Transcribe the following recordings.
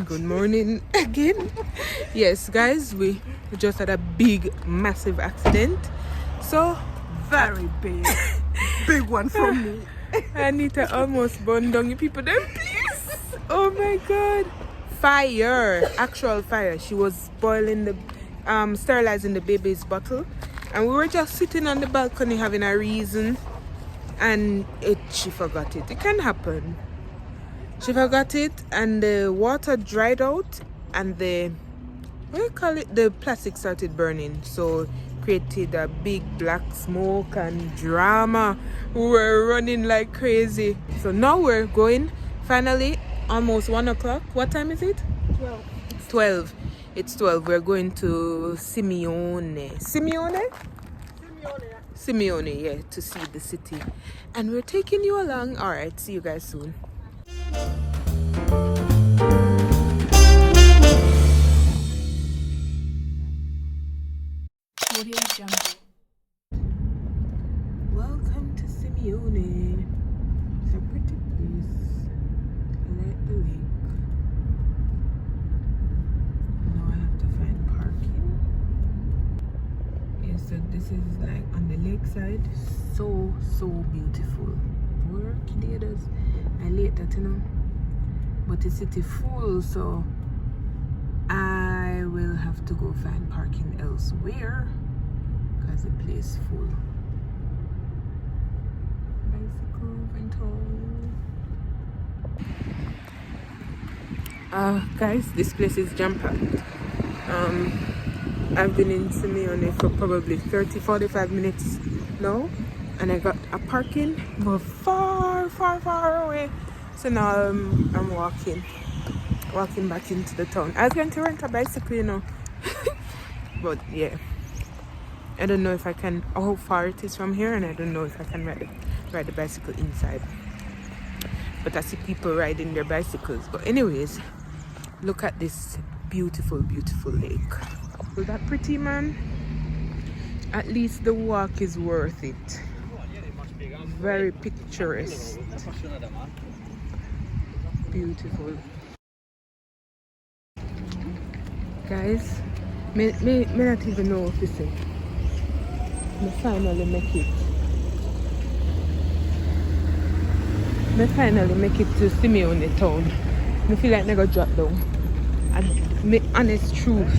Good morning again. Yes, guys, we just had a big, massive accident. So, very big. Big one from me. Anita almost burned down you people them, please. Oh my god. Fire. Actual fire. She was boiling the sterilizing the baby's bottle. And we were just sitting on the balcony having a reason. And she forgot it. It can happen. She forgot it and the water dried out and the plastic started burning, so created a big black smoke and drama. We were running like crazy. So now we're going finally almost 1 o'clock. What time is it? 12. It's 12. We're going to Sirmione, yeah, to see the city, and we're taking you along. All right, see you guys soon. Welcome to Sirmione. It's a pretty place. I like the lake. Now I have to find parking. Yeah, so this is like on the lakeside. So beautiful. Work theaters. I like that, you know. But the city full, so I will have to go find parking elsewhere because the place full. Bicycle rental. Guys, this place is jam-packed. I've been in Sirmione for probably 30-45 minutes now, and I got a parking but far away. So now I'm walking back into the town. I was going to rent a bicycle, you know. But yeah, I don't know if I can, how far it is from here, and I don't know if I can ride the bicycle inside. But I see people riding their bicycles. But anyways, look at this beautiful lake. Is that pretty, man? At least the walk is worth it. Very picturesque. Beautiful. Guys, me not even know what to say. Me finally make it. Me finally make it to Sirmione town. Me feel like I got drop down. And me honest truth,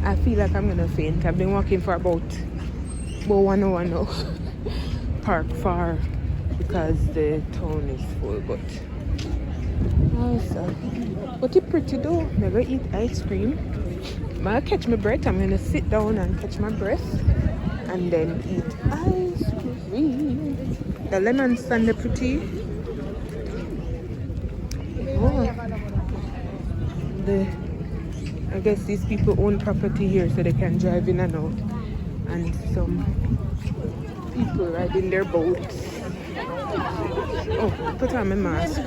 I feel like I'm gonna faint. I've been walking for about 1 hour now. Park far because the town is full, but but it's pretty though. I'm gonna eat ice cream. I'm gonna catch my breath. I'm gonna sit down and catch my breath and then eat ice cream. The lemon stand are pretty. Oh. I guess these people own property here so they can drive in and out. And some people riding their boats. Oh, put on my mask.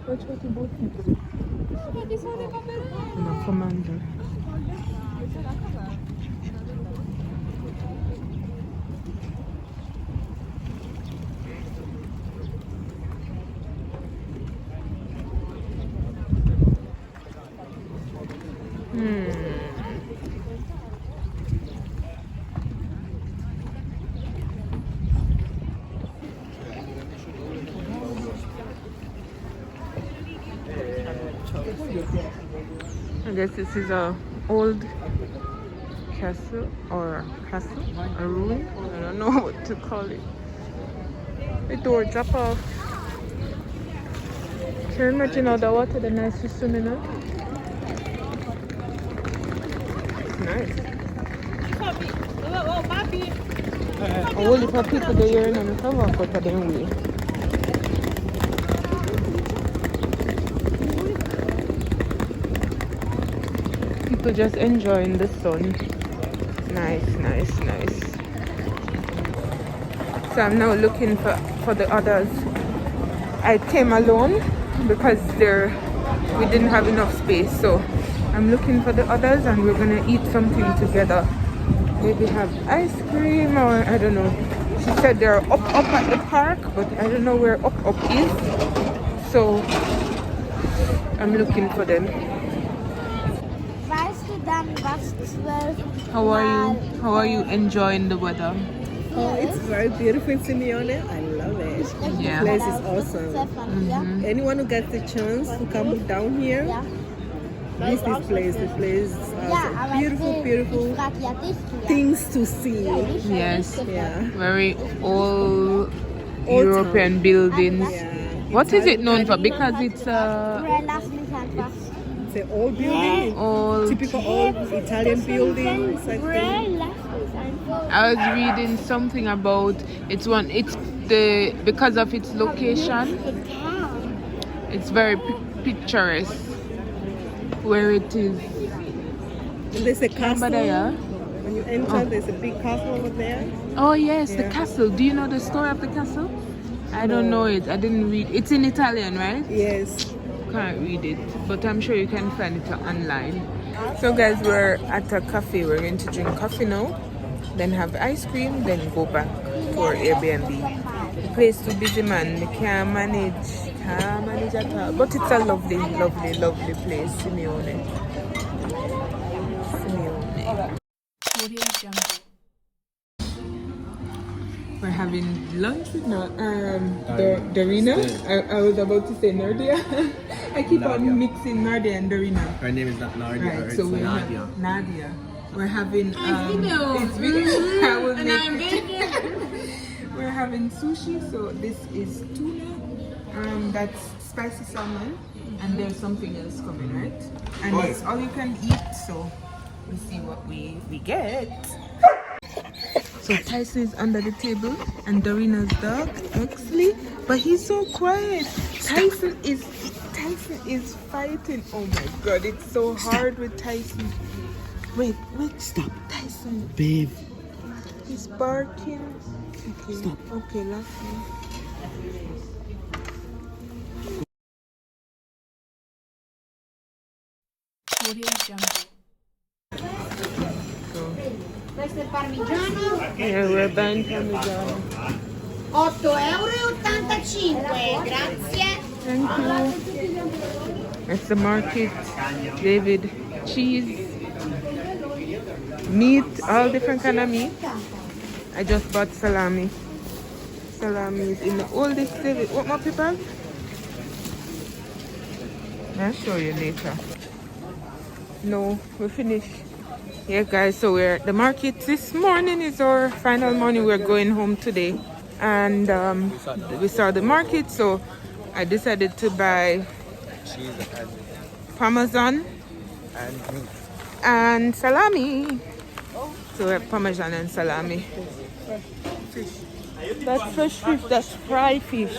Watch what the boat people do. No, commander. I guess this is a old castle or a ruin. I don't know what to call it. The door drop off. Can you imagine all the water the nice is swimming in? It's nice. Only for people they are in the cover for them way. People just enjoying the sun. Nice. So I'm now looking for the others. I came alone because we didn't have enough space, so I'm looking for the others and we're gonna eat something together. Maybe have ice cream or I don't know. She said they're up at the park, but I don't know where up is. So I'm looking for them. Weißt du dann, was 12 How are you enjoying the weather? Oh, it's very beautiful in Sirmione. I love it. Yeah. The place is awesome. Anyone who gets the chance to come down here, visit this place. The place has beautiful, beautiful things to see. Yes. Yeah. Very old European buildings. Yeah. What is it known for? Because it's It's an old building. Typical old Italian buildings, I think. I was reading something about because of its location, it's very picturesque where it is. And there's a castle. Yeah. When you enter, there's a big castle over there. Oh yes, the Yeah. castle. Do you know the story of the castle? I don't know it. I didn't read. It's in Italian, right? Yes. Can't read it, but I'm sure you can find it online. So guys, we're at a cafe. We're going to drink coffee now, then have ice cream, then go back to our Airbnb. The place too busy, man. We can't manage at all. But it's a lovely, lovely, lovely place, Sirmione. We're having lunch with Darina. I was about to say Nardia. I keep on mixing Nardia and Darina. Her name is not Nadia, Right, so we're Nadia. Nadia. We're having it's video. I will make We're having sushi. So this is tuna. That's spicy salmon, and there's something else coming, right? And it's all you can eat. So we'll see what we get. So Tyson is under the table and Darina's dog, Exley, but he's so quiet. Tyson is fighting. Oh my god, it's so hard with Tyson. Wait, stop. Tyson. Babe. He's barking. Okay. Stop. Okay, last one. Questo è parmigiano, Yeah, we're buying Parmigiano. 8,85 €, grazie. Thank you. It's the market. David, cheese, meat, all different kind of meat. I just bought salami. Salami is in the oldest David. What more people? I'll show you later. No, we're finished. Yeah guys, so we're at the market. This morning is our final morning. We're going home today. And we saw the market, so I decided to buy Cheese and Parmesan meat. and salami. So we're Parmesan and salami. That's fresh fish, that's fried fish.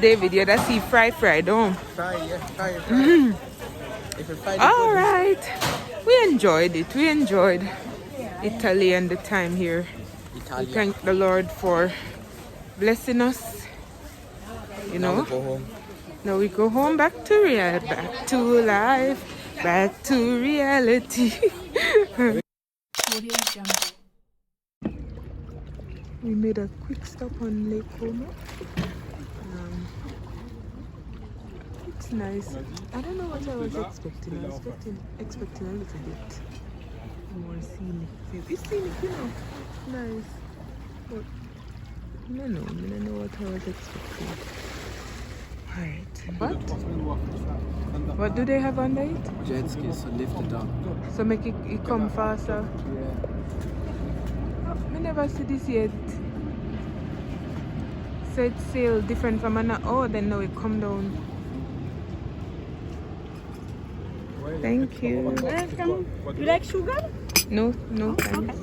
David, yeah, that's the fried, don't? Fry, yeah, fry. If you fry All right. We enjoyed it. We enjoyed Italy and the time here. We thank the Lord for blessing us. You know. Go home. Now we go home back to life, back to reality. We made a quick stop on Lake Garda. It's nice. I don't know what I was expecting. I was expecting a little bit more scenic. It's scenic, you know. Nice. But I don't know what I was expecting. Alright. What do they have under it? Jet ski, so lift it up. So make it come faster. Oh, I never see this yet. So it's sail different from another. Oh, then now it come down. Thank you. Welcome. You like sugar? No, thanks.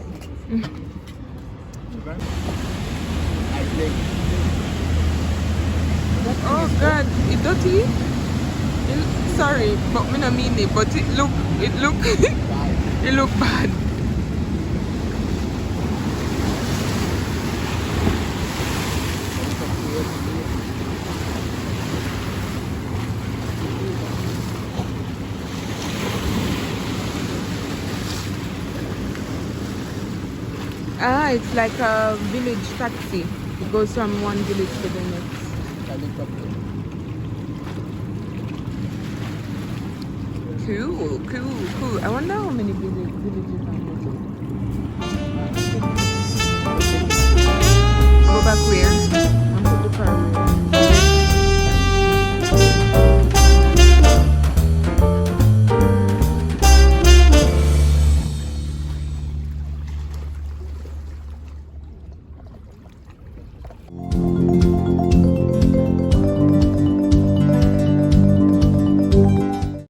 Oh God, it dirty? Sorry, but me not mean it, but it look it look bad. Ah, it's like a village taxi. It goes from one village to the next. Cool. I wonder how many villages are there.